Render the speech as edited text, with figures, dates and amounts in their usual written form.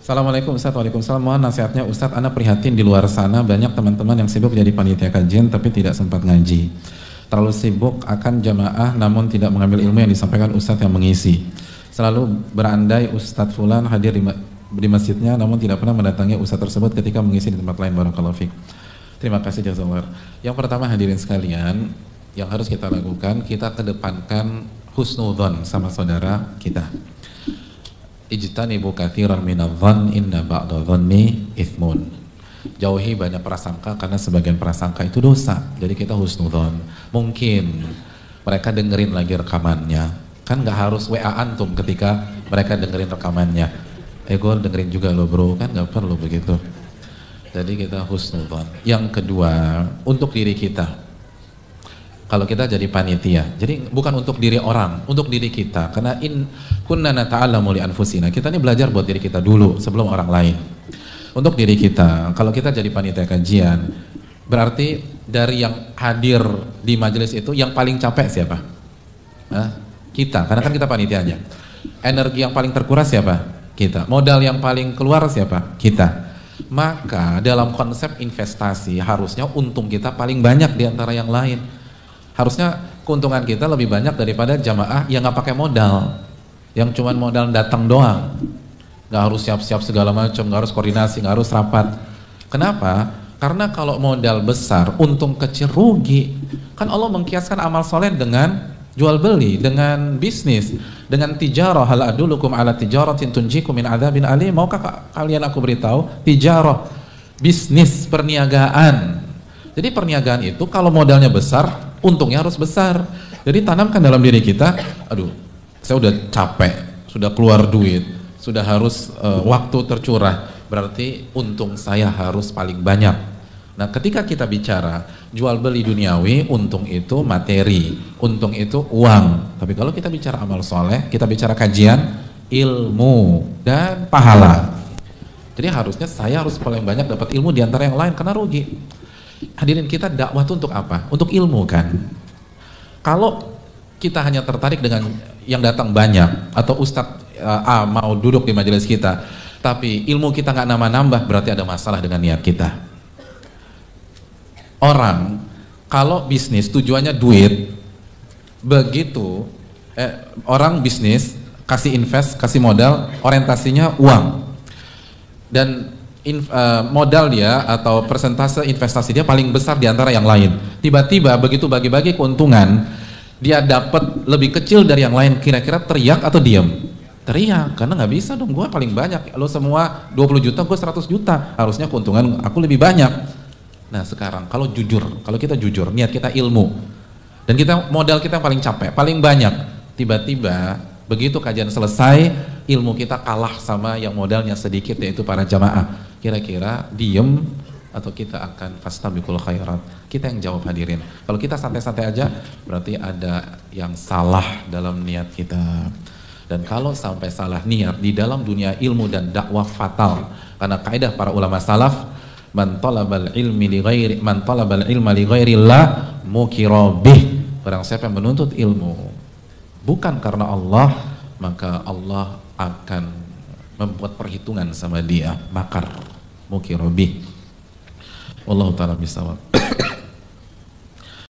Assalamualaikum Ustaz. Waalaikumsalam. Mohon nasihatnya Ustaz, ana prihatin di luar sana banyak teman-teman yang sibuk jadi panitia kajian tapi tidak sempat ngaji. Terlalu sibuk akan jamaah namun tidak mengambil ilmu yang disampaikan Ustaz yang mengisi. Selalu berandai Ustaz Fulan hadir di masjidnya namun tidak pernah mendatangi Ustaz tersebut ketika mengisi di tempat lain. Barakallahu fiik. Terima kasih jazakallahu. Yang pertama hadirin sekalian, yang harus kita lakukan, kita kedepankan husnudzon sama saudara kita. Ijtanibu katsiran minadh-dhann inna ba'da dhanni itsmun. Jauhi banyak prasangka karena sebagian prasangka itu dosa. Jadi kita husnudzon. Mungkin mereka dengerin lagi rekamannya. Kan nggak harus WA antum ketika mereka dengerin rekamannya. Gue dengerin juga lo bro, kan nggak perlu begitu. Jadi kita husnudzon. Yang kedua, untuk diri kita. Kalau kita jadi panitia, jadi bukan untuk diri orang, untuk diri kita. Karena kunna nata'allamu li anfusina. Kita ini belajar buat diri kita dulu sebelum orang lain. Untuk diri kita, kalau kita jadi panitia kajian, berarti dari yang hadir di majelis itu yang paling capek siapa? Kita, karena kan kita panitianya. Energi yang paling terkuras siapa? Kita. Modal yang paling keluar siapa? Kita. Maka dalam konsep investasi harusnya untung kita paling banyak di antara yang lain. Harusnya keuntungan kita lebih banyak daripada jamaah yang nggak pakai modal, yang cuman modal datang doang, nggak harus siap-siap segala macam, nggak harus koordinasi, nggak harus rapat. Kenapa? Karena kalau modal besar, untung kecil, rugi. Kan Allah mengkiaskan amal soleh dengan jual beli, dengan bisnis, dengan tijarah. Hal adulukum ala tijaratin tunjikum min adzabin alim. Maukah kalian aku beritahu tijarah, bisnis, perniagaan. Jadi perniagaan itu kalau modalnya besar, untungnya harus besar. Jadi tanamkan dalam diri kita, aduh, saya udah capek, sudah keluar duit, sudah harus waktu tercurah, berarti untung saya harus paling banyak. Nah, ketika kita bicara jual beli duniawi, untung itu materi, untung itu uang. Tapi kalau kita bicara amal soleh, kita bicara kajian, ilmu dan pahala. Jadi harusnya saya harus paling banyak dapat ilmu di antara yang lain, karena rugi. Hadirin, kita dakwah itu untuk apa? Untuk ilmu kan. Kalau kita hanya tertarik dengan yang datang banyak, atau Ustadz A mau duduk di majelis kita, tapi ilmu kita nggak nambah-nambah, berarti ada masalah dengan niat kita. Orang kalau bisnis tujuannya duit, begitu orang bisnis kasih invest, kasih modal, orientasinya uang, dan modal dia atau persentase investasi dia paling besar di antara yang lain. Tiba-tiba begitu bagi-bagi keuntungan, dia dapat lebih kecil dari yang lain, kira-kira teriak atau diam? Teriak, karena nggak bisa dong, gue paling banyak, lo semua 20 juta, gue 100 juta, harusnya keuntungan aku lebih banyak. Nah sekarang kalau kita jujur, niat kita ilmu, dan kita modal kita paling capek, paling banyak, tiba-tiba begitu kajian selesai, ilmu kita kalah sama yang modalnya sedikit, yaitu para jamaah. Kira-kira diem atau kita akan fastabiqul khairat? Kita yang jawab hadirin. Kalau kita santai-santai aja, berarti ada yang salah dalam niat kita. Dan kalau sampai salah niat di dalam dunia ilmu dan dakwah, fatal. Karena kaidah para ulama salaf, man talabal ilma li ghairillah mukira bih. Barang siapa yang menuntut ilmu bukan karena Allah, maka Allah akan membuat perhitungan sama dia, makar, mukira bih. Wallahu ta'ala bisawab.